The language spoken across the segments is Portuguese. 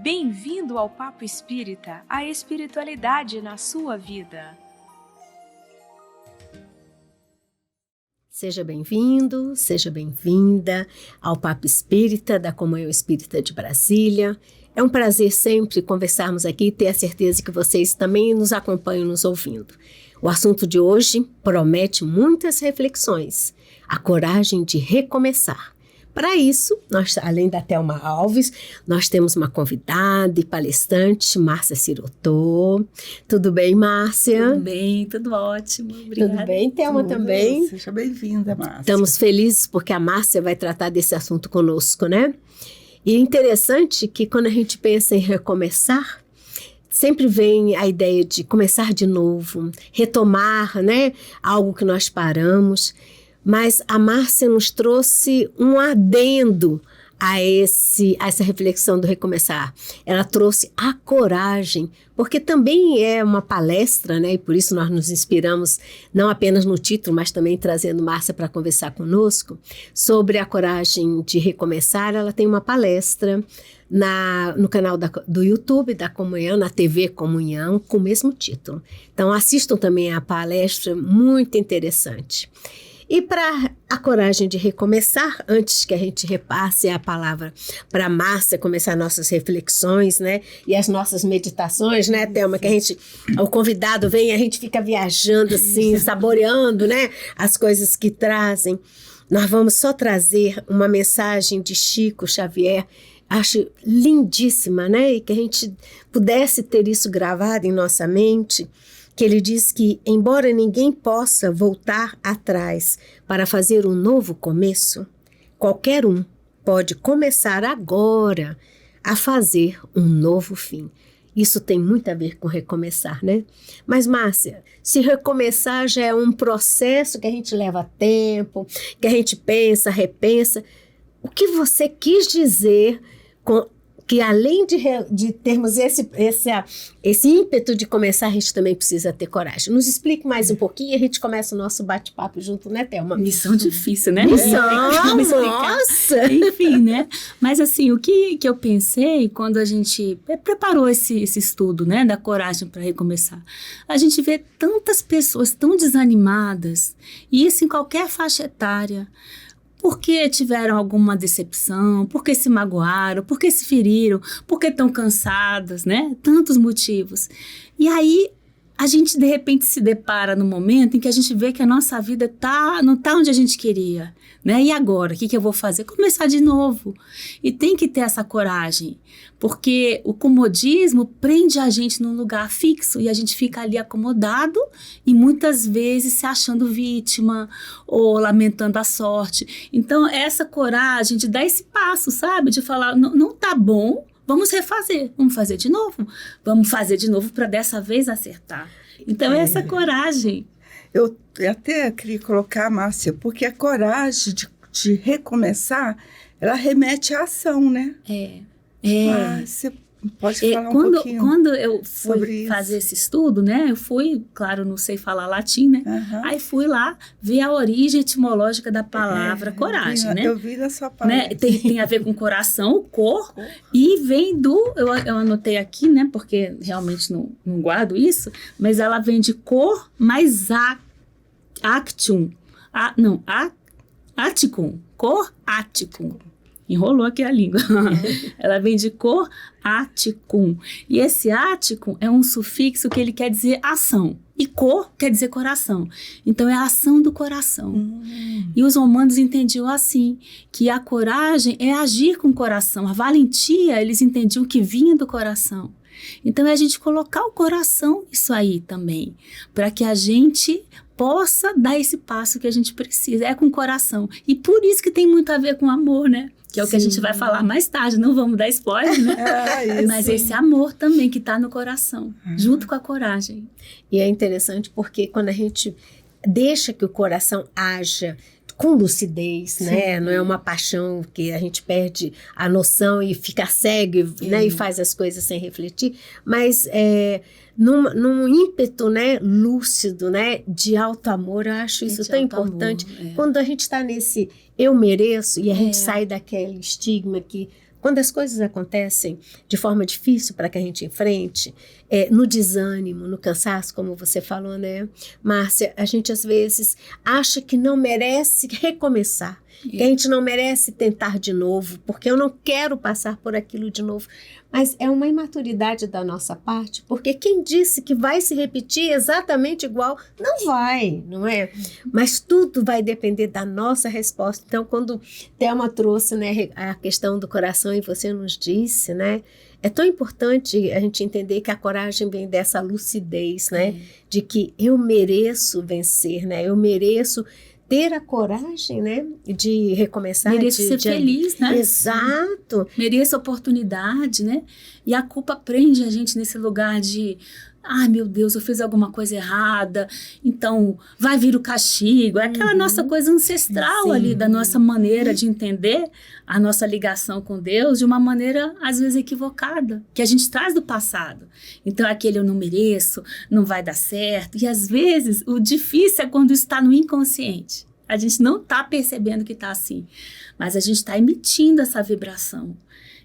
Bem-vindo ao Papo Espírita, a espiritualidade na sua vida. Seja bem-vindo, seja bem-vinda ao Papo Espírita da Comunhão Espírita de Brasília. É um prazer sempre conversarmos aqui e ter a certeza que vocês também nos acompanham nos ouvindo. O assunto de hoje promete muitas reflexões, a coragem de recomeçar. Para isso, nós, além da Thelma Alves, nós temos uma convidada e palestrante, Márcia Sirotô. Tudo bem, Márcia? Tudo bem, tudo ótimo. Obrigada. Tudo bem, Thelma também? Seja bem-vinda, Márcia. Estamos felizes porque a Márcia vai tratar desse assunto conosco, né? E é interessante que quando a gente pensa em recomeçar, sempre vem a ideia de começar de novo, retomar, né, algo que nós paramos. Mas a Márcia nos trouxe um adendo a essa reflexão do recomeçar. Ela trouxe a coragem, porque também é uma palestra, né? E por isso nós nos inspiramos não apenas no título, mas também trazendo Márcia para conversar conosco sobre a coragem de recomeçar. Ela tem uma palestra no canal do YouTube da Comunhão, na TV Comunhão, com o mesmo título. Então assistam também a palestra, muito interessante. E para a coragem de recomeçar, antes que a gente repasse a palavra para a Márcia começar nossas reflexões, né? E as nossas meditações, né, Thelma? Que o convidado vem e a gente fica viajando assim, saboreando, né? As coisas que trazem. Nós vamos só trazer uma mensagem de Chico Xavier, acho lindíssima, né? E que a gente pudesse ter isso gravado em nossa mente. Que ele diz que, embora ninguém possa voltar atrás para fazer um novo começo, qualquer um pode começar agora a fazer um novo fim. Isso tem muito a ver com recomeçar, né? Mas, Márcia, se recomeçar já é um processo que a gente leva tempo, que a gente pensa, repensa, o que você quis dizer com que além de termos esse ímpeto de começar, a gente também precisa ter coragem. Nos explique mais um pouquinho e a gente começa o nosso bate-papo junto, né, Thelma? Missão difícil, né? Missão, nossa! Enfim, né? Mas assim, o que eu pensei quando a gente preparou esse estudo, né, da coragem para recomeçar, a gente vê tantas pessoas tão desanimadas, e isso em qualquer faixa etária, porque tiveram alguma decepção, porque se magoaram, porque se feriram, porque estão cansadas, né? Tantos motivos. E aí, a gente de repente se depara no momento em que a gente vê que a nossa vida não tá onde a gente queria, né? E agora, o que eu vou fazer? Começar de novo. E tem que ter essa coragem, porque o comodismo prende a gente num lugar fixo e a gente fica ali acomodado e muitas vezes se achando vítima ou lamentando a sorte. Então, essa coragem de dar esse passo, sabe? De falar, não tá bom, vamos refazer, vamos fazer de novo para dessa vez acertar. Então, essa coragem. Eu até queria colocar, Márcia, porque a coragem de recomeçar, ela remete à ação, né? Você pode falar um pouquinho quando eu fui fazer esse estudo, né? Eu fui, claro, não sei falar latim, né? Uhum. Aí fui lá ver a origem etimológica da palavra coragem, né? Eu vi na sua palavra. Né? Tem a ver com coração, cor, e vem eu anotei aqui, né? Porque realmente não guardo isso, mas ela vem de cor mais actium. Aticum. Cor aticum. Enrolou aqui a língua. Ela vem de cor aticum. E esse aticum é um sufixo que ele quer dizer ação. E cor quer dizer coração. Então, é a ação do coração. E os romanos entendiam assim, que a coragem é agir com o coração. A valentia, eles entendiam que vinha do coração. Então, é a gente colocar o coração nisso aí também, para que a gente possa dar esse passo que a gente precisa. É com o coração. E por isso que tem muito a ver com amor, né? Que é o que a gente vai falar mais tarde, não vamos dar spoiler, né? Mas esse amor também que está no coração, junto com a coragem. E é interessante porque quando a gente deixa que o coração haja com lucidez, né? Não é uma paixão que a gente perde a noção e fica cego, né? E faz as coisas sem refletir, mas num ímpeto, né, lúcido, né, de alto amor. Eu acho isso tão importante. Quando a gente está nesse eu mereço e a gente sai daquele estigma que quando as coisas acontecem de forma difícil para que a gente enfrente, no desânimo, no cansaço, como você falou, né, Márcia, a gente às vezes acha que não merece recomeçar, que a gente não merece tentar de novo, porque eu não quero passar por aquilo de novo. Mas é uma imaturidade da nossa parte, porque quem disse que vai se repetir exatamente igual, não vai, não é? Mas tudo vai depender da nossa resposta. Então, quando Thelma trouxe, né, a questão do coração e você nos disse, né, é tão importante a gente entender que a coragem vem dessa lucidez, né, de que eu mereço vencer, né, eu mereço ter a coragem, né, de recomeçar. Mereço ser feliz, né? Exato. Mereço oportunidade, né? E a culpa prende a gente nesse lugar de... Ai, meu Deus, eu fiz alguma coisa errada, então vai vir o castigo. É aquela nossa coisa ancestral ali, da nossa maneira de entender a nossa ligação com Deus de uma maneira, às vezes, equivocada, que a gente traz do passado. Então, aquele eu não mereço, não vai dar certo. E, às vezes, o difícil é quando está no inconsciente. A gente não está percebendo que está assim, mas a gente está emitindo essa vibração.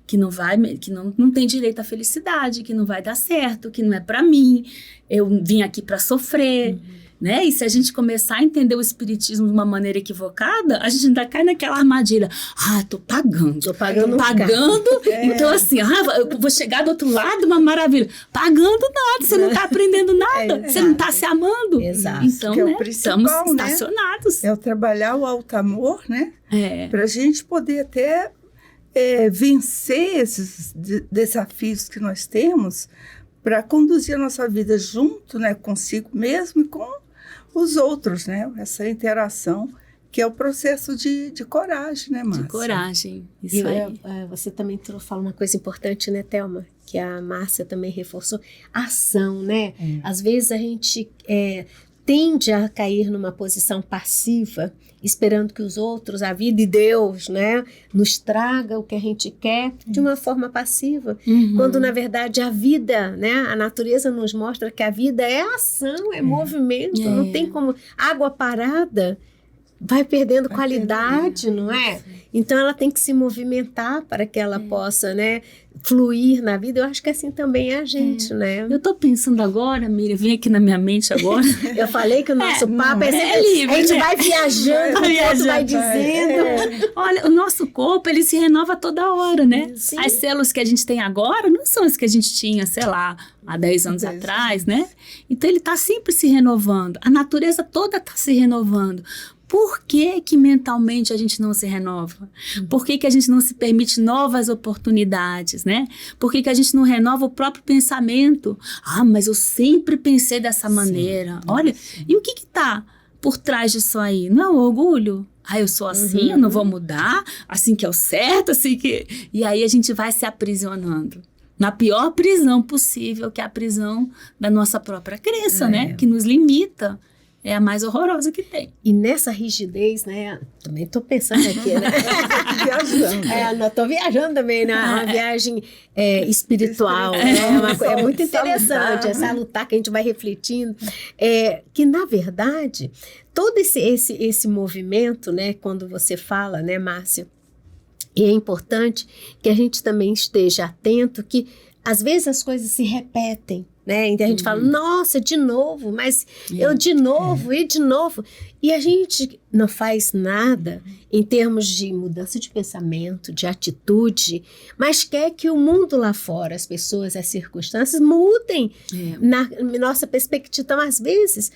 Que não tem direito à felicidade, que não vai dar certo, que não é para mim, eu vim aqui para sofrer, né? E se a gente começar a entender o espiritismo de uma maneira equivocada, a gente ainda cai naquela armadilha. Tô pagando. Então assim, eu vou chegar do outro lado, uma maravilha. Pagando nada, você não tá aprendendo nada, você não tá se amando. Exato. Então, que é né, o principal, estamos estacionados. É o trabalhar o alto amor, né? Pra gente poder até vencer esses desafios que nós temos para conduzir a nossa vida junto, né, consigo mesmo e com os outros, né? Essa interação, que é o processo de coragem, né, Márcia? De coragem, isso aí. Você também fala uma coisa importante, né, Thelma? Que a Márcia também reforçou. Ação, né? Às vezes a gente tende a cair numa posição passiva, esperando que os outros, a vida e Deus, né, nos traga o que a gente quer de uma forma passiva. Quando, na verdade, a vida, né, a natureza nos mostra que a vida é ação, é movimento, não tem como... Água parada vai perdendo qualidade, não é? Então, ela tem que se movimentar para que ela possa, né, fluir na vida. Eu acho que assim também é a gente, né? Eu tô pensando agora, Miriam, vem aqui na minha mente agora. Eu falei que o nosso papo é livre, a gente vai viajando, o outro vai dizendo. Olha, o nosso corpo, ele se renova toda hora, né? Sim. As células que a gente tem agora não são as que a gente tinha, sei lá, há 10 anos atrás, né? Então, ele tá sempre se renovando. A natureza toda tá se renovando. Por que que mentalmente a gente não se renova? Por que que a gente não se permite novas oportunidades, né? Por que que a gente não renova o próprio pensamento? Mas eu sempre pensei dessa maneira. Olha, e o que que tá por trás disso aí? Não é o orgulho? Eu sou assim, eu não vou mudar, assim que é o certo, assim que... E aí a gente vai se aprisionando. Na pior prisão possível, que é a prisão da nossa própria crença, né? Que nos limita. É a mais horrorosa que tem. E nessa rigidez, né? Também estou pensando aqui, né? Viajando. Estou viajando também, né? Uma viagem espiritual. Né? É muito interessante essa lutar que a gente vai refletindo. Que, na verdade, todo esse movimento, né? Quando você fala, né, Márcia? E é importante que a gente também esteja atento que, às vezes, as coisas se repetem. Né? Então a gente fala, nossa, de novo, mas eu de novo e de novo. E a gente não faz nada em termos de mudança de pensamento, de atitude, mas quer que o mundo lá fora, as pessoas, as circunstâncias mudem na nossa perspectiva. Então, às vezes,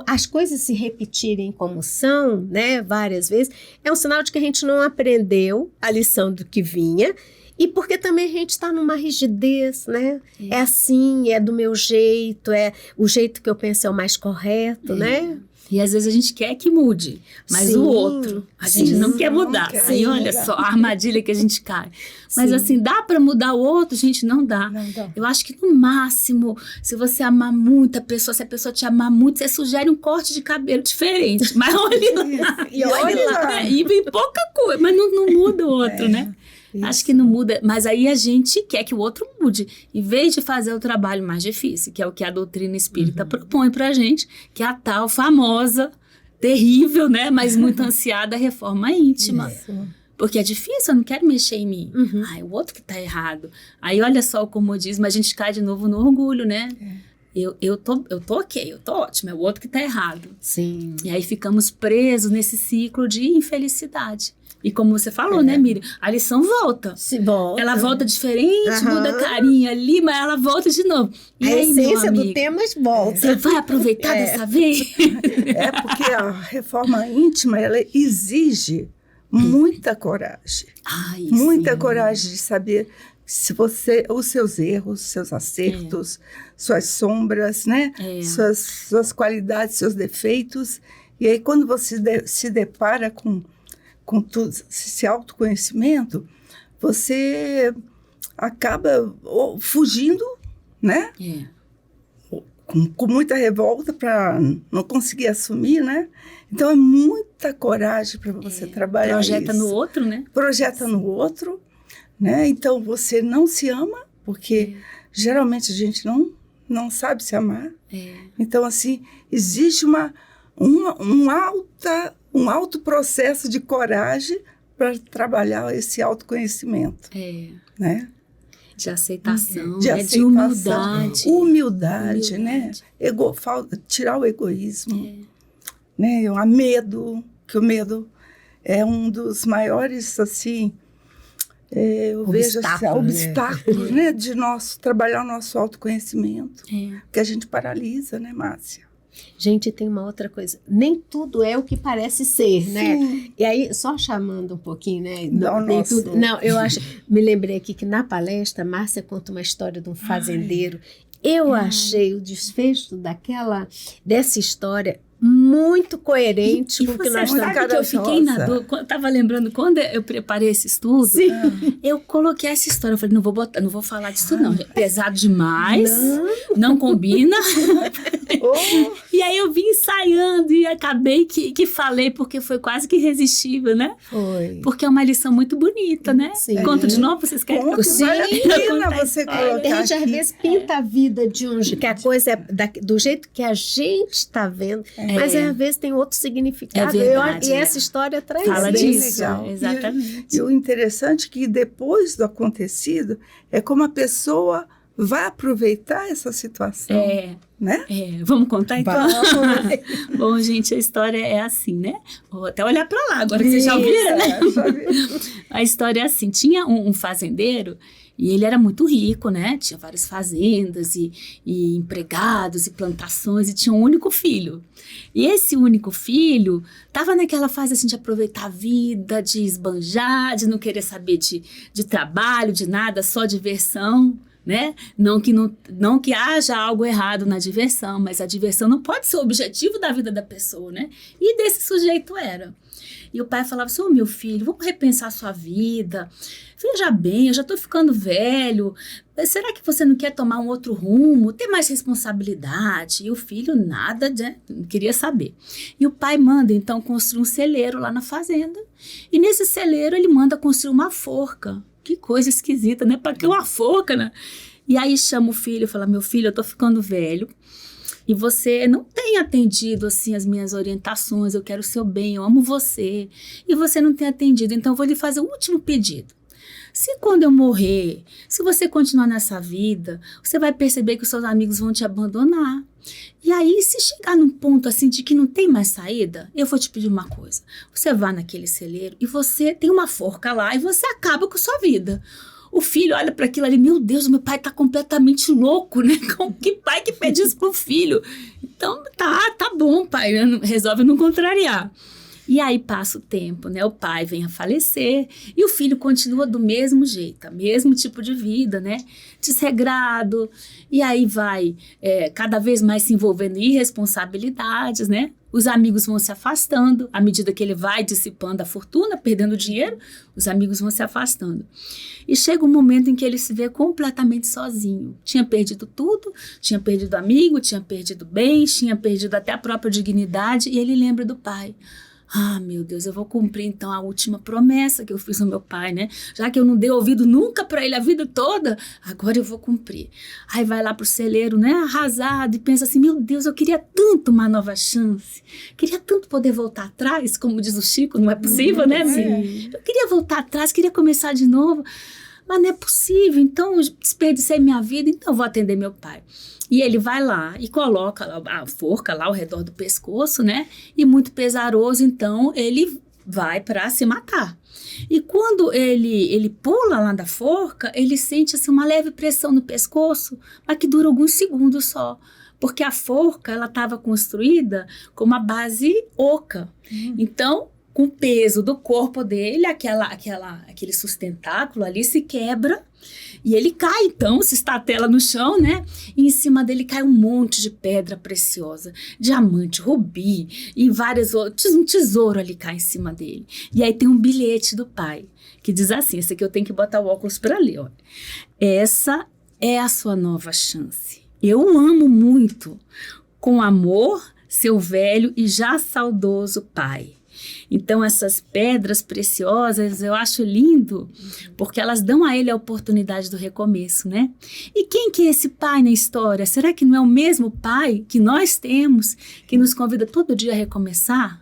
as coisas se repetirem como são, né, várias vezes, é um sinal de que a gente não aprendeu a lição do que vinha. E porque também a gente está numa rigidez, né? É assim, é do meu jeito, é o jeito que eu penso é o mais correto, né? E às vezes a gente quer que mude, mas o outro, a gente não quer mudar. Aí olha só a armadilha que a gente cai. Mas assim, dá para mudar o outro? Gente, não dá. Eu acho que no máximo, se você amar muito a pessoa, se a pessoa te amar muito, você sugere um corte de cabelo diferente. Mas olha lá. E olha lá. E vem pouca coisa, mas não muda o outro, né? Isso. Acho que não muda, mas aí a gente quer que o outro mude, em vez de fazer o trabalho mais difícil, que é o que a doutrina espírita propõe pra gente, que é a tal famosa, terrível, né, mas muito ansiada reforma íntima. Porque é difícil, eu não quero mexer em mim. Ai, o outro que tá errado. Aí, olha só o comodismo, a gente cai de novo no orgulho, né? Eu tô ok, eu tô ótima, é o outro que tá errado. Sim. E aí ficamos presos nesse ciclo de infelicidade. E como você falou, né, Miriam? A lição volta. Se volta. Ela volta diferente, muda a carinha ali, mas ela volta de novo. E a aí, essência do tema volta. Você vai aproveitar dessa vez? Porque a reforma íntima, ela exige muita coragem. Ai, Muita sim. coragem de saber se os seus erros, seus acertos, suas sombras, né? Suas qualidades, seus defeitos. E aí, quando você se depara com tudo esse autoconhecimento, você acaba fugindo, né? Com muita revolta para não conseguir assumir, né? Então, é muita coragem para você trabalhar Projeta isso. no outro, né? Projeta no outro, né? Então, você não se ama, porque geralmente a gente não sabe se amar. Então, assim, existe um alto processo de coragem para trabalhar esse autoconhecimento, né? De aceitação, de de humildade. Humildade, né? Tirar o egoísmo, né? O medo, que o medo é um dos maiores, assim, eu vejo assim, obstáculos, né? De trabalhar o nosso autoconhecimento, que a gente paralisa, né, Márcia? Gente, tem uma outra coisa. Nem tudo é o que parece ser, né? Sim. E aí, só chamando um pouquinho, né? Nem tudo. Não, eu acho. Me lembrei aqui que na palestra, Márcia conta uma história de um fazendeiro. Eu achei o desfecho dessa história muito coerente com o que nós estamos. Sabe que eu fiquei na dúvida, eu estava lembrando, quando eu preparei esse estudo, eu coloquei essa história, eu falei, não vou falar disso não, é pesado demais, não combina. E aí eu vim ensaiando e acabei que falei, porque foi quase que irresistível, né? Foi. Porque é uma lição muito bonita, né? Sim. Conta de novo, vocês querem que eu Sim, vale a pena você colocar A gente às vezes pinta a vida de um jeito, que a coisa é do jeito que a gente está vendo, mas às vezes tem outro significado. É verdade, e essa história traz Fala isso. disso, legal. exatamente. E o interessante é que depois do acontecido, é como a pessoa vai aproveitar essa situação, né? Vamos contar então? Bom, gente, a história é assim, né? Vou até olhar para lá, agora que vocês já ouviram, né? A história é assim, tinha um fazendeiro e ele era muito rico, né? Tinha várias fazendas e empregados e plantações e tinha um único filho. E esse único filho estava naquela fase assim de aproveitar a vida, de esbanjar, de não querer saber de trabalho, de nada, só diversão. Né? Não que haja algo errado na diversão, mas a diversão não pode ser o objetivo da vida da pessoa, né? E desse sujeito era. E o pai falava assim, meu filho, vamos repensar a sua vida. Veja bem, eu já estou ficando velho. Será que você não quer tomar um outro rumo, ter mais responsabilidade? E o filho nada, né? Não queria saber. E o pai manda, então, construir um celeiro lá na fazenda. E nesse celeiro ele manda construir uma forca. Que coisa esquisita, né? Para que uma forca, né? E aí chama o filho e fala, meu filho, eu tô ficando velho e você não tem atendido, assim, as minhas orientações, eu quero o seu bem, eu amo você, e você não tem atendido, então eu vou lhe fazer o último pedido. Se quando eu morrer, se você continuar nessa vida, você vai perceber que os seus amigos vão te abandonar. E aí, se chegar num ponto assim de que não tem mais saída, eu vou te pedir uma coisa. Você vai naquele celeiro e você tem uma forca lá e você acaba com a sua vida. O filho olha para aquilo ali, meu Deus, meu pai tá completamente louco, né? Que pai que pede isso pro filho? Então, tá bom, pai, resolve não contrariar. E aí passa o tempo, né? O pai vem a falecer e o filho continua do mesmo jeito, mesmo tipo de vida, né? Desregrado. E aí vai cada vez mais se envolvendo em irresponsabilidades, né? Os amigos vão se afastando, à medida que ele vai dissipando a fortuna, perdendo dinheiro, os amigos vão se afastando. E chega um momento em que ele se vê completamente sozinho. Tinha perdido tudo, tinha perdido amigo, tinha perdido bens, tinha perdido até a própria dignidade, e ele lembra do pai. Ah, meu Deus, eu vou cumprir então a última promessa que eu fiz ao meu pai, né? Já que eu não dei ouvido nunca para ele a vida toda, agora eu vou cumprir. Aí vai lá pro celeiro, né, arrasado, e pensa assim, meu Deus, eu queria tanto uma nova chance. Queria tanto poder voltar atrás, como diz o Chico, não é possível, né, amigo? Eu queria voltar atrás, queria começar de novo, mas não é possível, então eu desperdicei minha vida, então eu vou atender meu pai. E ele vai lá e coloca a forca lá ao redor do pescoço, né? E muito pesaroso, então ele vai para se matar. E quando ele pula lá da forca, ele sente assim, uma leve pressão no pescoço, mas que dura alguns segundos só. Porque a forca, ela estava construída com uma base oca. Então, com o peso do corpo dele, aquele sustentáculo ali se quebra e ele cai, então, se estatela no chão, né? E em cima dele cai um monte de pedra preciosa, diamante, rubi e várias outras, um tesouro ali cai em cima dele. E aí tem um bilhete do pai, que diz assim, esse aqui eu tenho que botar o óculos para ler, ó. Essa é a sua nova chance. Eu amo muito, com amor, seu velho e já saudoso pai. Então, essas pedras preciosas, eu acho lindo, porque elas dão a ele a oportunidade do recomeço, né? E quem que é esse pai na história? Será que não é o mesmo pai que nós temos, que nos convida todo dia a recomeçar?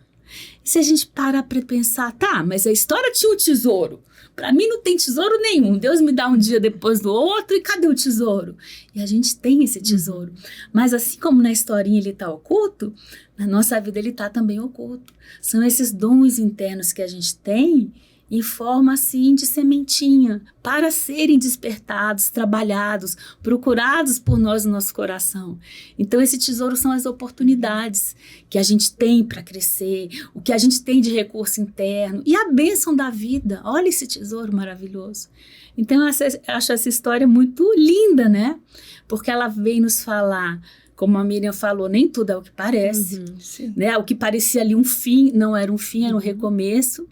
E se a gente parar para pensar, tá, mas a história tinha um tesouro. Para mim não tem tesouro nenhum. Deus me dá um dia depois do outro e cadê o tesouro? E a gente tem esse tesouro. Mas assim como na historinha ele está oculto, na nossa vida ele está também oculto. São esses dons internos que a gente tem em forma assim de sementinha, para serem despertados, trabalhados, procurados por nós no nosso coração. Então esse tesouro são as oportunidades que a gente tem para crescer, o que a gente tem de recurso interno e a bênção da vida. Olha esse tesouro maravilhoso. Então eu acho essa história muito linda, né? Porque ela vem nos falar, como a Miriam falou, nem tudo é o que parece, né? O que parecia ali um fim, não era um fim, era um recomeço.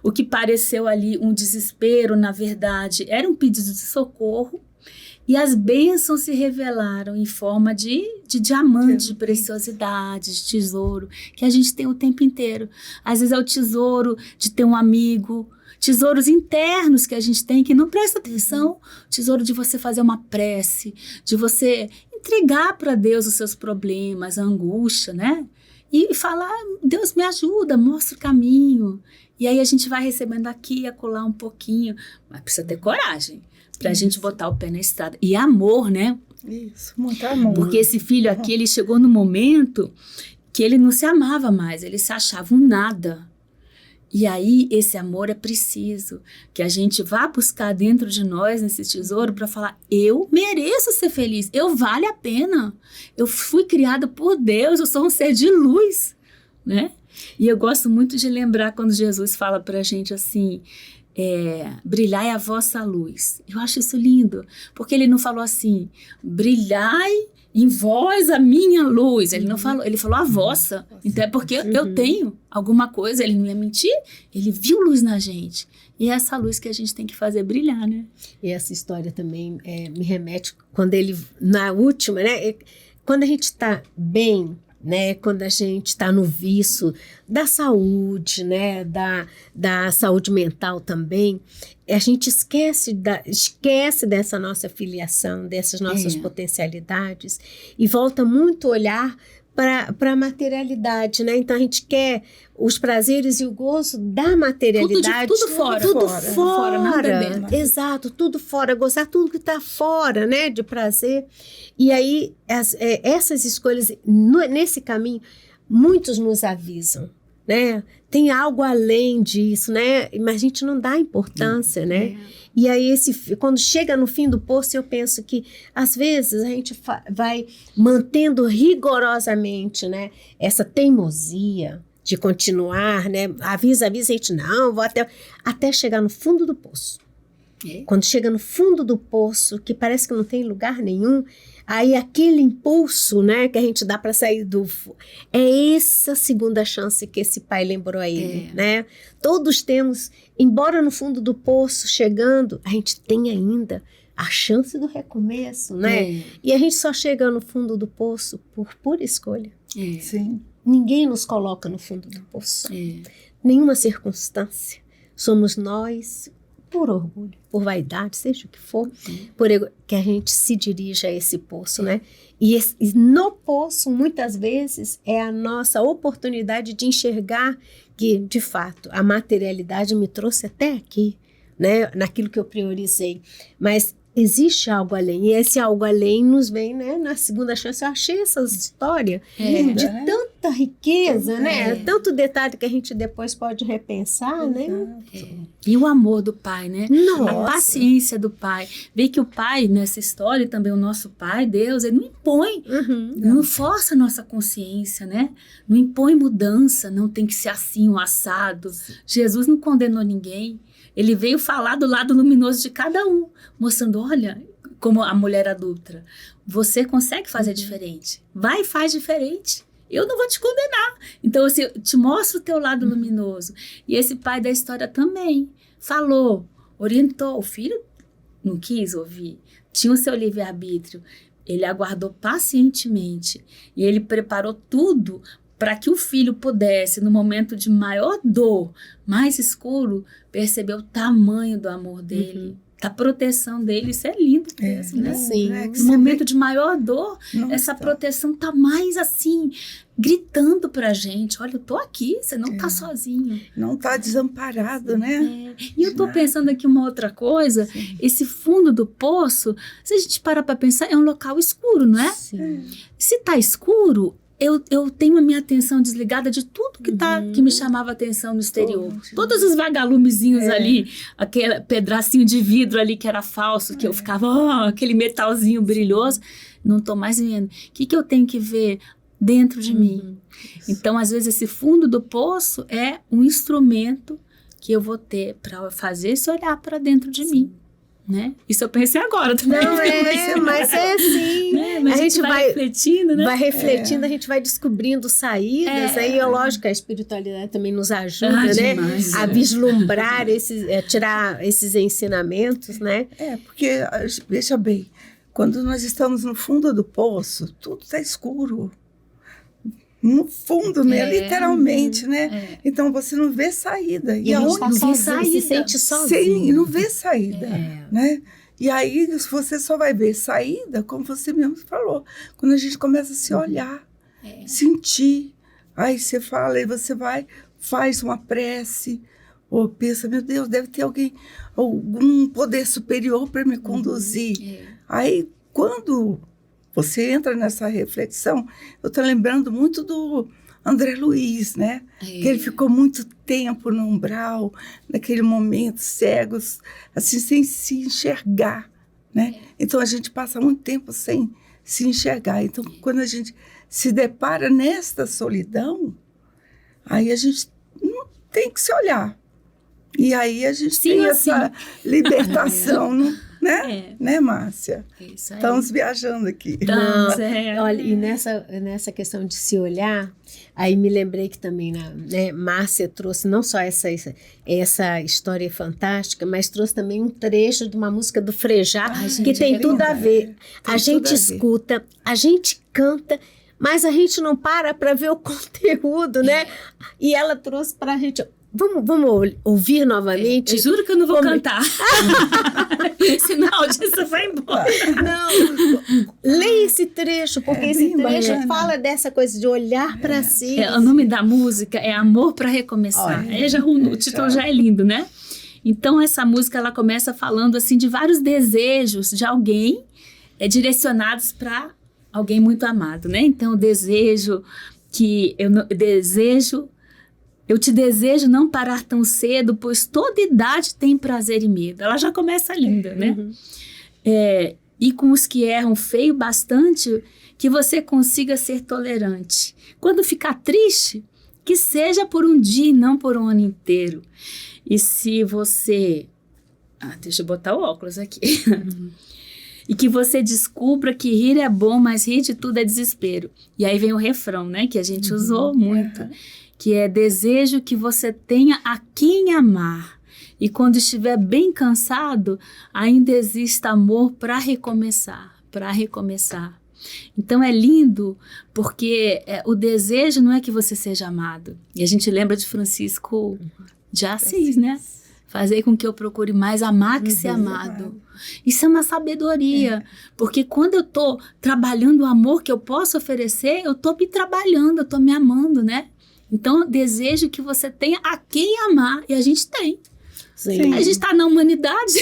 O que pareceu ali um desespero, na verdade, era um pedido de socorro. E as bênçãos se revelaram em forma de diamante, de preciosidade, de tesouro, que a gente tem o tempo inteiro. Às vezes é o tesouro de ter um amigo, tesouros internos que a gente tem que não presta atenção. Tesouro de você fazer uma prece, de você entregar para Deus os seus problemas, a angústia, né? E falar, Deus me ajuda, mostra o caminho. E aí a gente vai recebendo aqui e acolá um pouquinho. Mas precisa ter coragem para a gente botar o pé na estrada. E amor, né? Isso, muito amor. Porque esse filho aqui, ele chegou no momento que ele não se amava mais, ele se achava um nada. E aí, esse amor é preciso que a gente vá buscar dentro de nós, nesse tesouro, para falar, eu mereço ser feliz, eu vale a pena, eu fui criada por Deus, eu sou um ser de luz, né? E eu gosto muito de lembrar quando Jesus fala para a gente assim, brilhai a vossa luz. Eu acho isso lindo, porque ele não falou assim, brilhai em vós a minha luz. Ele não falou, ele falou a vossa. Então é porque eu tenho alguma coisa, ele não ia mentir, ele viu luz na gente. E é essa luz que a gente tem que fazer brilhar, né? E essa história também me remete, quando ele, na última, né? Quando a gente está bem, né, quando a gente está no viço da saúde, né, da saúde mental também, a gente esquece dessa nossa filiação, dessas nossas potencialidades e volta muito a olhar para a materialidade, né? Então a gente quer os prazeres e o gozo da materialidade. Tudo fora. Tudo fora. Nada dentro. Exato, tudo fora. Gozar tudo que está fora, né? De prazer. E aí, essas escolhas, nesse caminho, muitos nos avisam, né? Tem algo além disso, né? Mas a gente não dá importância, né? E aí, quando chega no fim do poço, eu penso que, às vezes, a gente vai mantendo rigorosamente, né? Essa teimosia de continuar, né? Avisa, a gente, não, vou até chegar no fundo do poço. Quando chega no fundo do poço, que parece que não tem lugar nenhum, aí aquele impulso, né, que a gente dá para sair é essa segunda chance que esse pai lembrou a ele, né? Todos temos, embora no fundo do poço chegando, a gente tem ainda a chance do recomeço, né? E a gente só chega no fundo do poço por pura escolha. Sim. ninguém nos coloca no fundo do poço. Nenhuma circunstância. Somos nós, por orgulho, por vaidade, seja o que for, que a gente se dirige a esse poço, né? E no poço, muitas vezes, é a nossa oportunidade de enxergar que, de fato, a materialidade me trouxe até aqui, né? Naquilo que eu priorizei. Mas existe algo além. E esse algo além nos vem, né? Na segunda chance. Eu achei essa história de tanta riqueza, né? Tanto detalhe que a gente depois pode repensar, né? E o amor do pai, né? Nossa. A paciência do pai. Vê que o pai, nessa história, e também o nosso pai, Deus, ele não impõe, não força a nossa consciência, né? Não impõe mudança, não tem que ser assim, o assado. Jesus não condenou ninguém. Ele veio falar do lado luminoso de cada um, mostrando, olha, como a mulher adulta, você consegue fazer diferente. Vai e faz diferente. Eu não vou te condenar. Então, assim, eu te mostro o teu lado luminoso. E esse pai da história também falou, orientou. O filho não quis ouvir. Tinha o seu livre-arbítrio. Ele aguardou pacientemente. E ele preparou tudo para que o filho pudesse, no momento de maior dor, mais escuro, perceber o tamanho do amor dele, da proteção dele. Isso é lindo mesmo, né? Sim. No momento de maior dor, essa proteção tá mais assim, gritando pra gente, olha, eu tô aqui, você não tá sozinho. Não tá desamparado, né? E eu tô pensando aqui uma outra coisa, esse fundo do poço, se a gente parar pra pensar, é um local escuro, não é? Sim. Se tá escuro, eu tenho a minha atenção desligada de tudo que me chamava atenção no exterior. Todos os vagalumezinhos ali, aquele pedacinho de vidro ali que era falso, que eu ficava, aquele metalzinho brilhoso, não estou mais vendo. O que eu tenho que ver dentro de mim? Então, às vezes, esse fundo do poço é um instrumento que eu vou ter para fazer esse olhar para dentro de mim. Né? Isso eu pensei agora também. Não mas é assim. Né? Mas a gente vai refletindo, né? Vai refletindo, a gente vai descobrindo saídas. Aí é lógico que a espiritualidade também nos ajuda, né? Demais, a vislumbrar tirar esses ensinamentos, né? Porque, veja bem, quando nós estamos no fundo do poço, tudo está escuro. No fundo, né? Literalmente, né? Então, você não vê saída. E aonde não vê saída? Se sente sozinho. Não vê saída, né? E aí, você só vai ver saída, como você mesmo falou, quando a gente começa a se olhar, sentir. Aí você fala, aí você vai, faz uma prece, ou pensa, meu Deus, deve ter algum poder superior para me conduzir. Aí, quando você entra nessa reflexão, eu estou lembrando muito do André Luiz, né? Que ele ficou muito tempo no umbral, naquele momento, cegos, assim, sem se enxergar, né? Então, a gente passa muito tempo sem se enxergar. Então, quando a gente se depara nesta solidão, aí a gente não tem que se olhar. E aí a gente tem essa libertação, né, Márcia? Isso aí. Estamos viajando aqui. Olha, e nessa questão de se olhar, aí me lembrei que também Márcia trouxe não só essa história fantástica, mas trouxe também um trecho de uma música do Frejá, que tem tudo a ver. A gente escuta, a gente canta, mas a gente não para ver o conteúdo, né? E ela trouxe para a gente... Vamos ouvir novamente? Eu juro que eu não vou cantar. Senão a audiência vai embora. Não, leia esse trecho, porque esse trecho fala dessa coisa de olhar para si. O nome da música é Amor para Recomeçar. O título já é lindo, né? Então, essa música, ela começa falando assim de vários desejos de alguém direcionados para alguém muito amado, né? Então, eu te desejo não parar tão cedo, pois toda idade tem prazer e medo. Ela já começa linda, né? E com os que erram feio bastante, que você consiga ser tolerante. Quando ficar triste, que seja por um dia e não por um ano inteiro. E se você... deixa eu botar o óculos aqui. E que você descubra que rir é bom, mas rir de tudo é desespero. E aí vem o refrão, né? Que a gente usou muito. Que é desejo que você tenha a quem amar. E quando estiver bem cansado, ainda existe amor para recomeçar. Então é lindo porque o desejo não é que você seja amado. E a gente lembra de Francisco de Assis, né? Fazer com que eu procure mais amar que ser amado. Isso é uma sabedoria. Porque quando eu tô trabalhando o amor que eu posso oferecer, eu tô me trabalhando, eu tô me amando, né? Então, eu desejo que você tenha a quem amar. E a gente tem. Sim. A gente está na humanidade,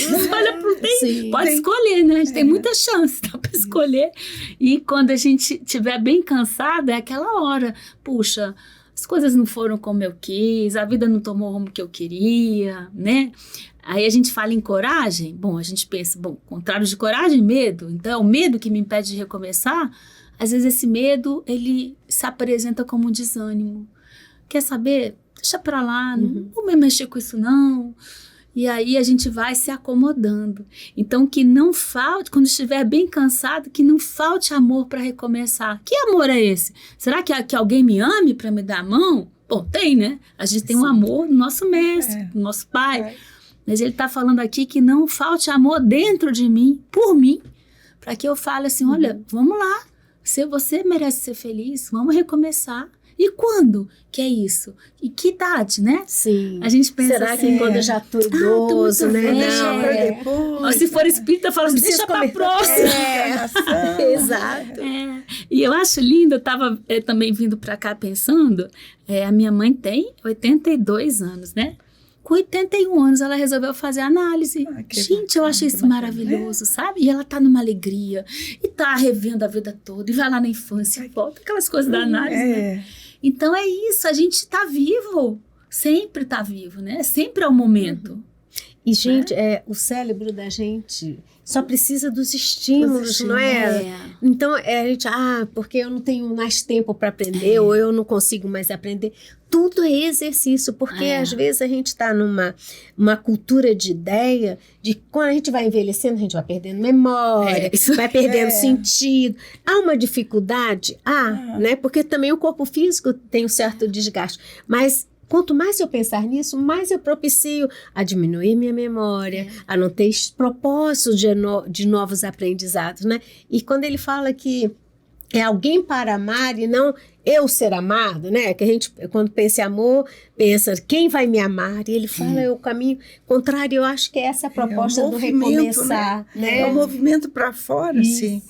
pode escolher, né? A gente tem muita chance para escolher. E quando a gente estiver bem cansada, é aquela hora. Puxa, as coisas não foram como eu quis, a vida não tomou o rumo que eu queria, né? Aí a gente fala em coragem. Bom, a gente pensa, contrário de coragem, medo. Então, é o medo que me impede de recomeçar. Às vezes esse medo, ele se apresenta como um desânimo. Quer saber? Deixa pra lá, não vou me mexer com isso não. E aí a gente vai se acomodando. Então que não falte, quando estiver bem cansado, que não falte amor para recomeçar. Que amor é esse? Será que alguém me ame para me dar a mão? Bom, tem, né? A gente tem um amor do nosso mestre, do nosso pai. Mas ele está falando aqui que não falte amor dentro de mim, por mim, para que eu fale assim, olha, vamos lá. Se você merece ser feliz, vamos recomeçar. E quando que é isso? E que idade, né? Sim. A gente pensa será assim, que quando eu já estou idoso, né? Não, Ou se for espírita, fala assim, deixa para próxima. Exato. E eu acho lindo, eu estava também vindo para cá pensando, a minha mãe tem 82 anos, né? Com 81 anos, ela resolveu fazer análise. Gente, eu achei isso maravilhoso, sabe? E ela tá numa alegria, e tá revendo a vida toda, e vai lá na infância, e volta aquelas coisas da análise, né? Então é isso, a gente tá vivo, sempre tá vivo, né? Sempre é o momento. E, gente, o cérebro da gente só precisa dos estímulos, não é? Então, a gente, porque eu não tenho mais tempo para aprender, ou eu não consigo mais aprender. Tudo é exercício, porque às vezes a gente está numa cultura de ideia de que quando a gente vai envelhecendo, a gente vai perdendo memória, vai perdendo sentido. Há uma dificuldade? Né? Porque também o corpo físico tem um certo desgaste, mas quanto mais eu pensar nisso, mais eu propicio a diminuir minha memória, a não ter propósito de novos aprendizados, né? E quando ele fala que é alguém para amar e não eu ser amado, né? Que a gente, quando pensa em amor, pensa quem vai me amar? E ele fala o caminho contrário. Eu acho que essa é a proposta do recomeçar, né? É um movimento para fora, assim.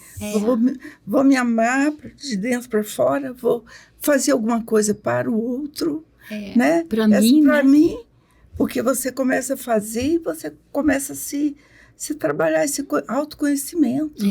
Vou me amar de dentro para fora, vou fazer alguma coisa para o outro. Né? Para mim, mim, porque você começa a fazer e você começa a se trabalhar esse autoconhecimento.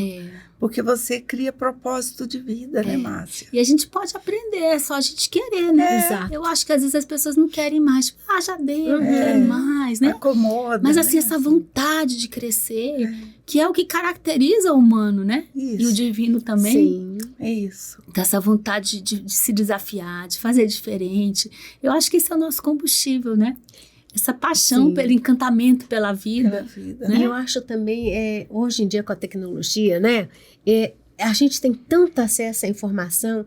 Porque você cria propósito de vida, né, Márcia? E a gente pode aprender, é só a gente querer, né? Exato. Eu acho que às vezes as pessoas não querem mais. Tipo, já deu, não quero mais, né? Acomoda. Mas assim, né? essa vontade de crescer, que é o que caracteriza o humano, né? Isso. E o divino também. Sim. É isso. Dessa vontade de se desafiar, de fazer diferente. Eu acho que esse é o nosso combustível, né? Essa paixão pelo encantamento pela vida. Né? E eu acho também, hoje em dia com a tecnologia, né? A gente tem tanto acesso à informação.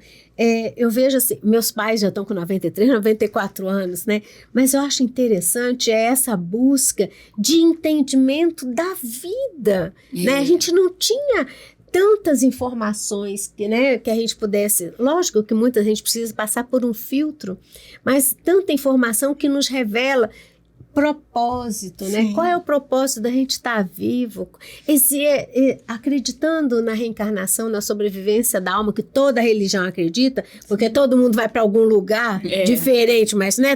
Eu vejo assim, meus pais já estão com 93, 94 anos, né? Mas eu acho interessante essa busca de entendimento da vida, né? A gente não tinha tantas informações que a gente pudesse... Lógico que muita gente precisa passar por um filtro, mas tanta informação que nos revela propósito, né? Qual é o propósito da gente estar vivo? Acreditando na reencarnação, na sobrevivência da alma, que toda religião acredita, porque todo mundo vai para algum lugar diferente, mas, né?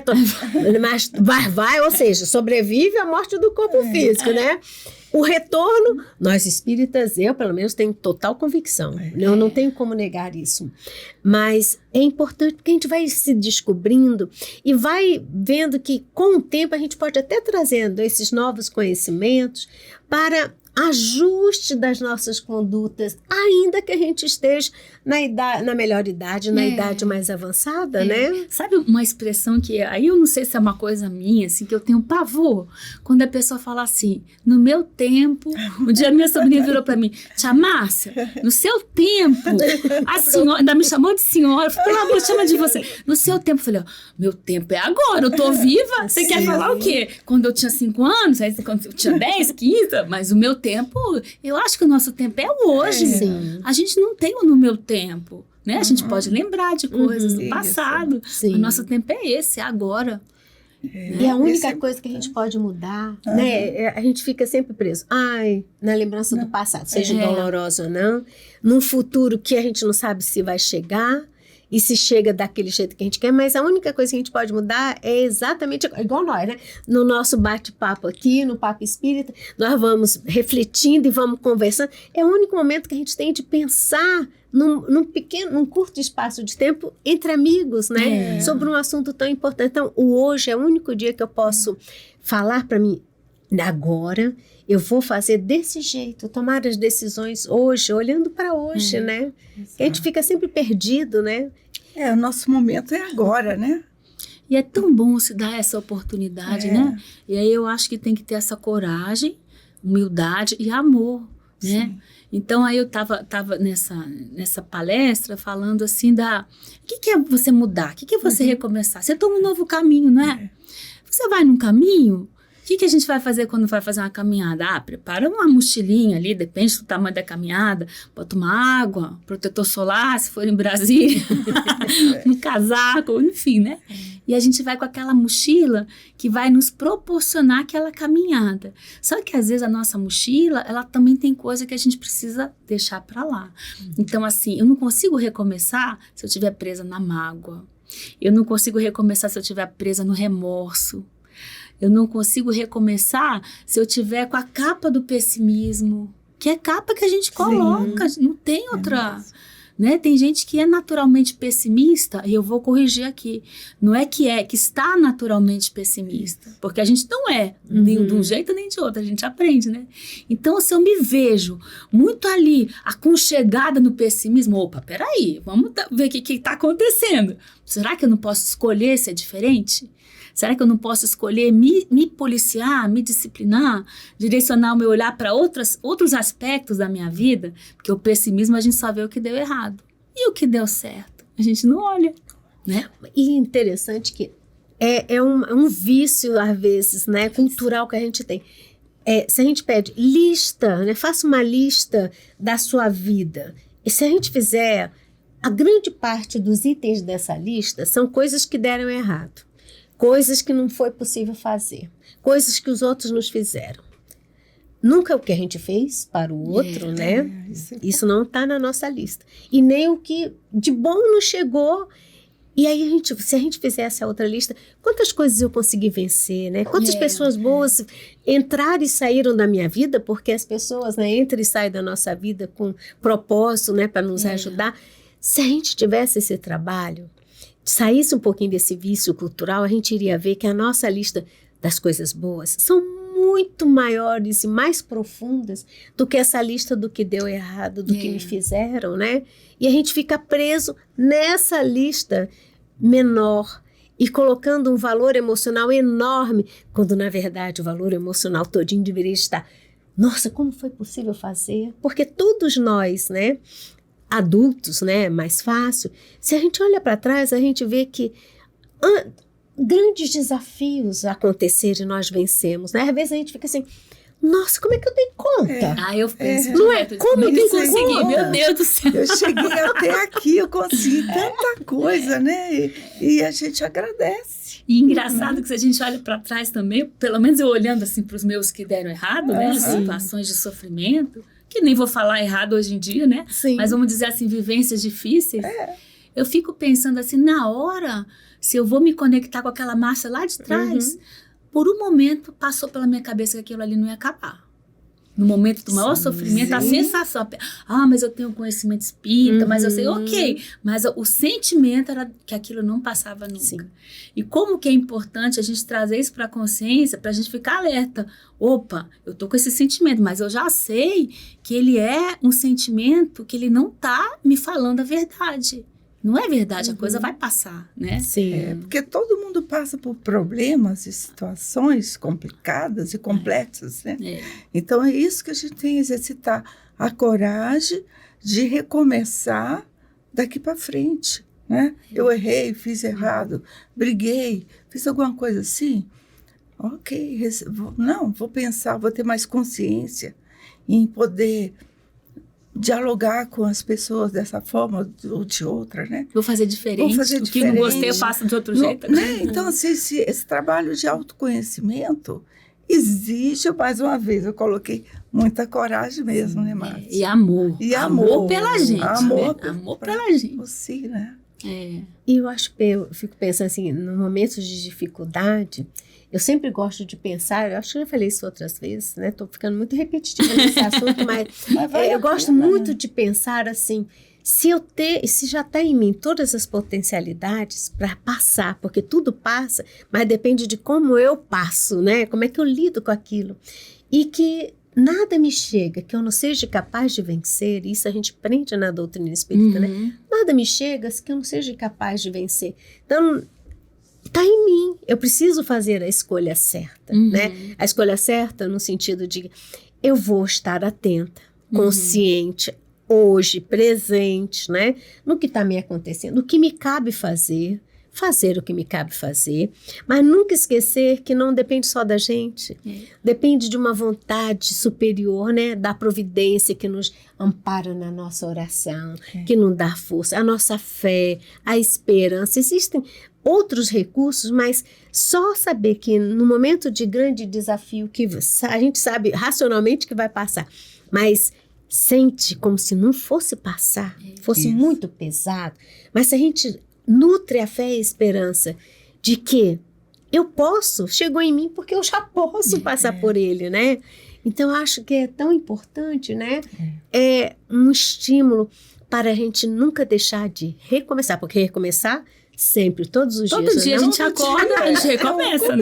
Mas vai, ou seja, sobrevive à morte do corpo físico, né? O retorno, nós espíritas, eu pelo menos tenho total convicção, eu não tenho como negar isso, mas é importante porque a gente vai se descobrindo e vai vendo que com o tempo a gente pode até trazendo esses novos conhecimentos para ajuste das nossas condutas, ainda que a gente esteja na melhor idade, na idade mais avançada, né? Sabe uma expressão que, aí eu não sei se é uma coisa minha, assim, que eu tenho pavor, quando a pessoa fala assim, no meu tempo, um dia minha sobrinha virou pra mim, tia Márcia, no seu tempo, a senhora, ainda me chamou de senhora, pelo amor, chama de você, no seu tempo, eu falei, meu tempo é agora, eu tô viva, você quer falar o quê? Quando eu tinha 5 anos, aí quando eu tinha 10, 15, mas o meu tempo tempo, eu acho que o nosso tempo é o hoje. Sim. A gente não tem o no meu tempo, né? A gente pode lembrar de coisas do passado. Sim. O nosso tempo é esse, é agora. E a única coisa que a gente pode mudar, né? A gente fica sempre preso. Na lembrança do passado, seja dolorosa ou não. Num futuro que a gente não sabe se vai chegar. E se chega daquele jeito que a gente quer, mas a única coisa que a gente pode mudar é exatamente igual nós, né? No nosso bate-papo aqui, no Papo Espírita, nós vamos refletindo e vamos conversando. É o único momento que a gente tem de pensar num curto espaço de tempo entre amigos, né? Sobre um assunto tão importante. Então, o hoje é o único dia que eu posso falar para mim, agora eu vou fazer desse jeito, tomar as decisões hoje, olhando para hoje, né? A gente fica sempre perdido, né? O nosso momento é agora, né? E é tão bom se dar essa oportunidade, né? E aí eu acho que tem que ter essa coragem, humildade e amor, né? Sim. Então aí eu tava nessa palestra falando assim o que é você mudar? O que é você recomeçar? Você toma um novo caminho, não é? Você vai num caminho. O que a gente vai fazer quando vai fazer uma caminhada? Prepara uma mochilinha ali, depende do tamanho da caminhada. Bota uma água, protetor solar, se for em Brasília, um casaco, enfim, né? E a gente vai com aquela mochila que vai nos proporcionar aquela caminhada. Só que às vezes a nossa mochila, ela também tem coisa que a gente precisa deixar para lá. Então, assim, eu não consigo recomeçar se eu estiver presa na mágoa. Eu não consigo recomeçar se eu estiver presa no remorso. Eu não consigo recomeçar se eu tiver com a capa do pessimismo, que é capa que a gente coloca, não tem outra, né? Tem gente que é naturalmente pessimista, e eu vou corrigir aqui, não é que está naturalmente pessimista, porque a gente não é, nem de um jeito nem de outro, a gente aprende, né? Então, se eu me vejo muito ali, aconchegada no pessimismo, opa, peraí, vamos ver o que está acontecendo. Será que eu não posso escolher ser diferente? Será que eu não posso escolher me policiar, me disciplinar, direcionar o meu olhar para outros aspectos da minha vida? Porque o pessimismo a gente só vê o que deu errado. E o que deu certo? A gente não olha, né? E interessante que é um vício, às vezes, né, cultural que a gente tem. Se a gente pede lista, né, faça uma lista da sua vida. E se a gente fizer, a grande parte dos itens dessa lista são coisas que deram errado. Coisas que não foi possível fazer. Coisas que os outros nos fizeram. Nunca o que a gente fez para o outro, né? Isso não está na nossa lista. E nem o que de bom nos chegou. E aí, se a gente fizer essa outra lista, quantas coisas eu consegui vencer, né? Quantas pessoas boas entraram e saíram da minha vida, porque as pessoas, né, entram e saem da nossa vida com propósito, né, para nos ajudar. Se a gente tivesse esse trabalho, saísse um pouquinho desse vício cultural, a gente iria ver que a nossa lista das coisas boas são muito maiores e mais profundas do que essa lista do que deu errado, do que me fizeram, né? E a gente fica preso nessa lista menor e colocando um valor emocional enorme, quando na verdade o valor emocional todinho deveria estar, nossa, como foi possível fazer? Porque todos nós, né, adultos, né, mais fácil. Se a gente olha para trás, a gente vê que grandes desafios aconteceram e nós vencemos, né? Às vezes a gente fica assim, nossa, como é que eu dei conta? Eu penso, não é? Como eu consegui? Meu Deus do céu. Eu cheguei até aqui, eu consegui tanta coisa, né? E a gente agradece. E engraçado que se a gente olha para trás também, pelo menos eu olhando assim para os meus que deram errado, né? As situações de sofrimento, que nem vou falar errado hoje em dia, né? Sim. Mas vamos dizer assim, vivências difíceis. Eu fico pensando assim, na hora, se eu vou me conectar com aquela massa lá de trás, por um momento passou pela minha cabeça que aquilo ali não ia acabar. No momento do maior sofrimento, a sensação, mas eu tenho conhecimento espírita, mas eu sei, ok, mas o sentimento era que aquilo não passava nunca. Sim. E como que é importante a gente trazer isso para a consciência, para a gente ficar alerta. Opa, eu tô com esse sentimento, mas eu já sei que ele é um sentimento que ele não tá me falando a verdade. Não é verdade, a coisa vai passar, né? Sim. Porque todo mundo passa por problemas e situações complicadas e complexas, né? Então, é isso que a gente tem que exercitar. A coragem de recomeçar daqui para frente, né? Eu errei, fiz errado, briguei, fiz alguma coisa assim. Ok, vou pensar, vou ter mais consciência. em poder dialogar com as pessoas dessa forma ou de outra, né? Vou fazer diferente. O que não gostei eu faço de outro jeito. Né? Então, assim, esse trabalho de autoconhecimento exige, mais uma vez, eu coloquei muita coragem mesmo, né, Márcia? E amor. E amor pela gente. Amor, né? Amor pela gente. Você, né? E eu fico pensando assim, no momentos de dificuldade, eu sempre gosto de pensar, eu acho que eu já falei isso outras vezes, né? Estou ficando muito repetitiva nesse assunto, mas eu gosto muito de pensar assim, se já está em mim todas as potencialidades para passar, porque tudo passa, mas depende de como eu passo, né? Como é que eu lido com aquilo. E que nada me chega que eu não seja capaz de vencer, isso a gente aprende na doutrina espírita, né? Nada me chega que eu não seja capaz de vencer. Então, está em mim, eu preciso fazer a escolha certa, né? A escolha certa no sentido de eu vou estar atenta, consciente, hoje, presente, né? No que está me acontecendo, o que me cabe fazer o que me cabe fazer, mas nunca esquecer que não depende só da gente, depende de uma vontade superior, né? Da providência que nos ampara na nossa oração, que nos dá força, a nossa fé, a esperança. Existem outros recursos, mas só saber que no momento de grande desafio, que a gente sabe racionalmente que vai passar, mas sente como se não fosse passar, fosse muito pesado, mas se a gente nutre a fé e a esperança de que eu posso, chegou em mim porque eu já posso passar por ele, né? Então, eu acho que é tão importante, né? É um estímulo para a gente nunca deixar de recomeçar, porque recomeçar sempre, todos os dias. Todo dia a gente acorda, a gente recomeça,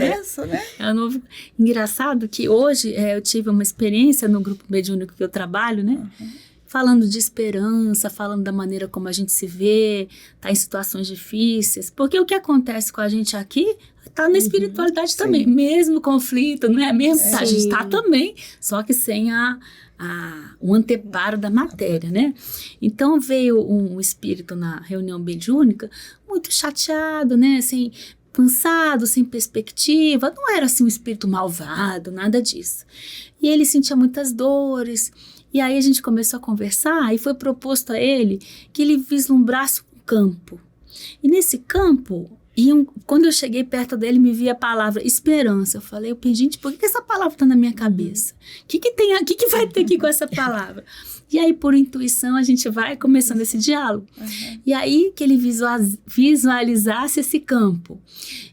né? É um novo. Engraçado que hoje eu tive uma experiência no grupo mediúnico que eu trabalho, né? Falando de esperança, falando da maneira como a gente se vê, tá em situações difíceis. Porque o que acontece com a gente aqui tá na espiritualidade também. Mesmo conflito, né? Mesmo a gente está também, só que sem o anteparo da matéria, né? Então veio um espírito na reunião mediúnica muito chateado, né? Assim, cansado, sem perspectiva. Não era assim um espírito malvado, nada disso. E ele sentia muitas dores. E aí a gente começou a conversar e foi proposto a ele que ele vislumbrasse um campo. E nesse campo, quando eu cheguei perto dele, me via a palavra esperança. Eu falei, gente, por que essa palavra está na minha cabeça? O que vai ter aqui com essa palavra? E aí, por intuição, a gente vai começando esse diálogo. E aí que ele visualizasse esse campo.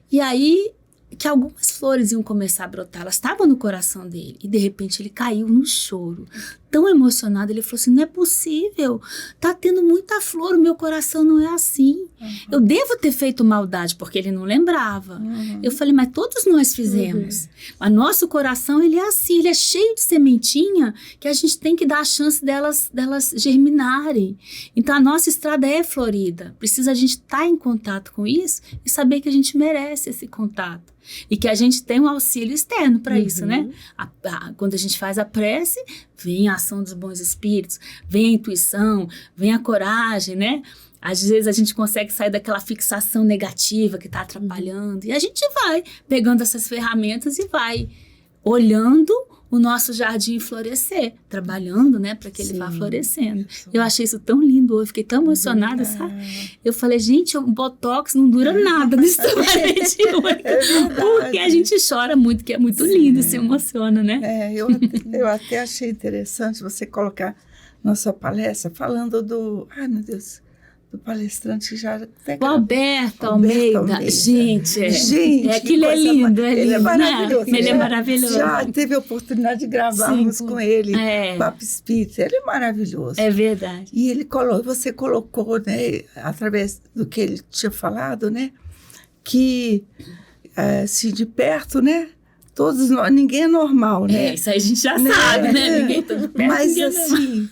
E aí que algumas flores iam começar a brotar, elas estavam no coração dele, e de repente ele caiu num choro, tão emocionado, ele falou assim, não é possível, tá tendo muita flor, o meu coração não é assim, eu devo ter feito maldade, porque ele não lembrava, eu falei, mas todos nós fizemos, mas nosso coração, ele é assim, ele é cheio de sementinha, que a gente tem que dar a chance delas germinarem, então a nossa estrada é florida, precisa a gente estar em contato com isso, e saber que a gente merece esse contato. E que a gente tem um auxílio externo para isso, né? Quando a gente faz a prece, vem a ação dos bons espíritos, vem a intuição, vem a coragem, né? Às vezes a gente consegue sair daquela fixação negativa que está atrapalhando. E a gente vai pegando essas ferramentas e vai olhando o nosso jardim florescer, trabalhando, né, para que ele vá florescendo. Eu achei isso tão lindo, eu fiquei tão emocionada, sabe? Eu falei, gente, o Botox não dura nada nesse trabalho mediúnico, porque a gente chora muito, que é muito lindo, se emociona, né? Eu até achei interessante você colocar na sua palestra, falando do palestrante que já... O Alberto Almeida. Gente, aquilo é lindo, ele é maravilhoso. Né? Ele é maravilhoso. Já teve a oportunidade de gravarmos com ele, Papo Espírita, ele é maravilhoso. É verdade. E você colocou, né, através do que ele tinha falado, né, que se de perto, né, todos nós, ninguém é normal, né? Isso aí a gente já sabe, né? Ninguém tá de perto. Mas assim...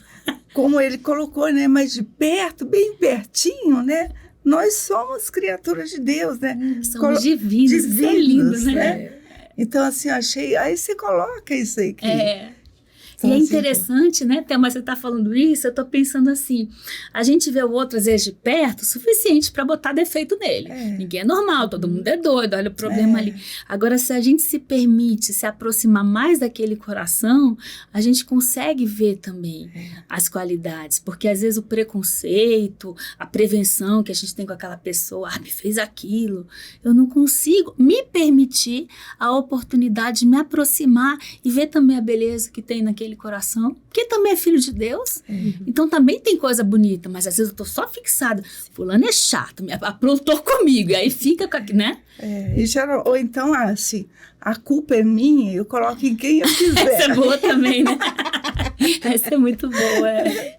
Como ele colocou, né? Mas de perto, bem pertinho, né? Nós somos criaturas de Deus, né? Somos divinos, isso é lindo, né? Então, assim, achei... Aí você coloca isso aí. E é interessante, né, Thelma, você está falando isso, eu estou pensando assim, a gente vê o outro às vezes de perto o suficiente para botar defeito nele. Ninguém é normal, todo mundo é doido, olha o problema ali. Agora, se a gente se permite se aproximar mais daquele coração, a gente consegue ver também as qualidades, porque às vezes o preconceito, a prevenção que a gente tem com aquela pessoa, me fez aquilo, eu não consigo me permitir a oportunidade de me aproximar e ver também a beleza que tem naquele coração, porque também é filho de Deus, então também tem coisa bonita, mas às vezes eu tô só fixada, fulano é chato, me aprontou comigo, e aí fica com aquilo, né? Ou então, assim, a culpa é minha, eu coloco em quem eu quiser. Essa é boa também, né? Essa é muito boa.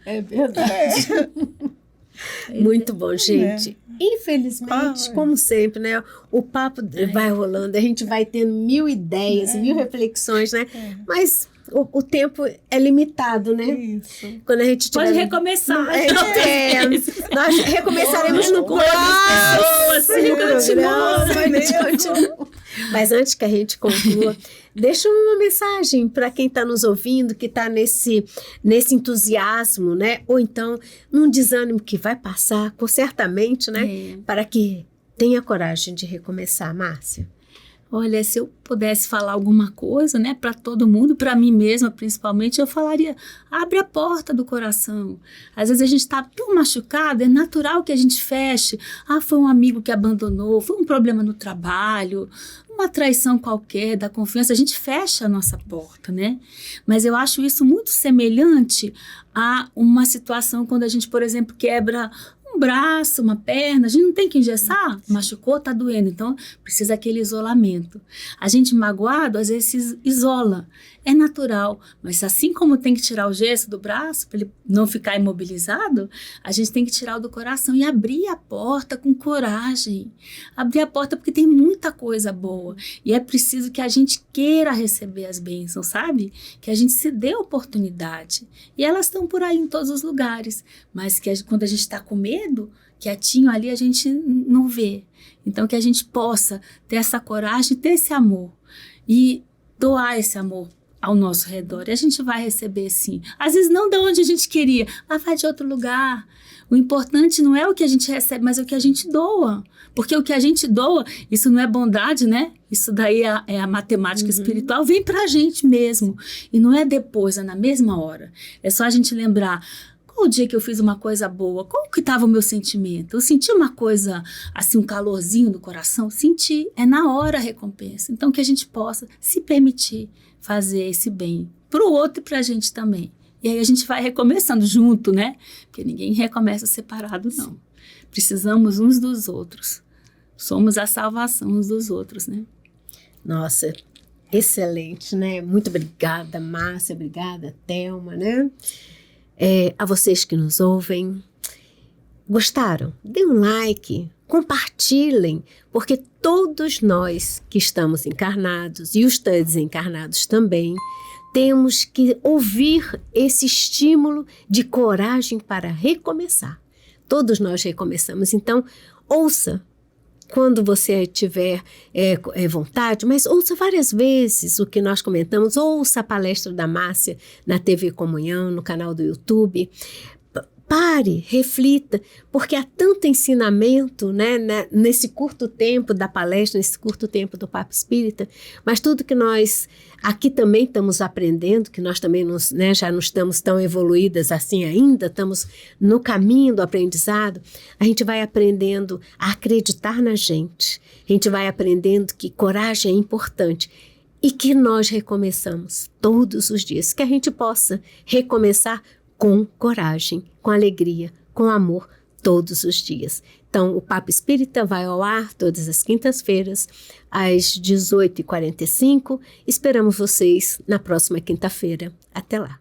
É verdade. Muito bom, gente. Infelizmente, como sempre, né? O papo vai rolando, a gente vai tendo 1000 ideias, 1000 reflexões, né? Mas o tempo é limitado, né? Isso. Quando a gente pode recomeçar. Nós recomeçaremos no próximo. Mas antes que a gente conclua, deixa uma mensagem para quem está nos ouvindo, que está nesse entusiasmo, né? Ou então num desânimo que vai passar, certamente, né? Para que tenha coragem de recomeçar, Márcia. Olha, se eu pudesse falar alguma coisa, né, para todo mundo, para mim mesma principalmente, eu falaria, abre a porta do coração. Às vezes a gente está tão machucado, é natural que a gente feche. Foi um amigo que abandonou, foi um problema no trabalho, uma traição qualquer da confiança, a gente fecha a nossa porta, né? Mas eu acho isso muito semelhante a uma situação quando a gente, por exemplo, quebra um braço, uma perna, a gente não tem que engessar, machucou, tá doendo, então precisa aquele isolamento. A gente magoado, às vezes se isola, é natural, mas assim como tem que tirar o gesso do braço, para ele não ficar imobilizado, a gente tem que tirar o do coração e abrir a porta com coragem, abrir a porta porque tem muita coisa boa, e é preciso que a gente queira receber as bênçãos, sabe? Que a gente se dê oportunidade, e elas estão por aí em todos os lugares, mas que quando a gente está com medo, quietinho ali, a gente não vê. Então, que a gente possa ter essa coragem, ter esse amor e doar esse amor ao nosso redor. E a gente vai receber, sim. Às vezes não de onde a gente queria, mas vai de outro lugar. O importante não é o que a gente recebe, mas é o que a gente doa. Porque o que a gente doa, isso não é bondade, né? Isso daí é a matemática espiritual, vem pra gente mesmo. E não é depois, é na mesma hora. É só a gente lembrar, qual o dia que eu fiz uma coisa boa? Como que estava o meu sentimento? Eu senti uma coisa, assim, um calorzinho no coração? Senti, é na hora a recompensa. Então, que a gente possa se permitir fazer esse bem para o outro e para a gente também. E aí a gente vai recomeçando junto, né? Porque ninguém recomeça separado, não. Precisamos uns dos outros. Somos a salvação uns dos outros, né? Nossa, excelente, né? Muito obrigada, Márcia. Obrigada, Thelma, né? A vocês que nos ouvem, gostaram? Dê um like, compartilhem, porque todos nós que estamos encarnados e os desencarnados também, temos que ouvir esse estímulo de coragem para recomeçar. Todos nós recomeçamos, então ouça quando você tiver vontade, mas ouça várias vezes o que nós comentamos, ouça a palestra da Márcia na TV Comunhão, no canal do YouTube. Pare, reflita, porque há tanto ensinamento, né, nesse curto tempo da palestra, nesse curto tempo do Papo Espírita, mas tudo que nós aqui também estamos aprendendo, que nós também já não estamos tão evoluídas assim ainda, estamos no caminho do aprendizado, a gente vai aprendendo a acreditar na gente, a gente vai aprendendo que coragem é importante e que nós recomeçamos todos os dias, que a gente possa recomeçar com coragem, com alegria, com amor, todos os dias. Então, o Papo Espírita vai ao ar todas as quintas-feiras, às 18h45. Esperamos vocês na próxima quinta-feira. Até lá.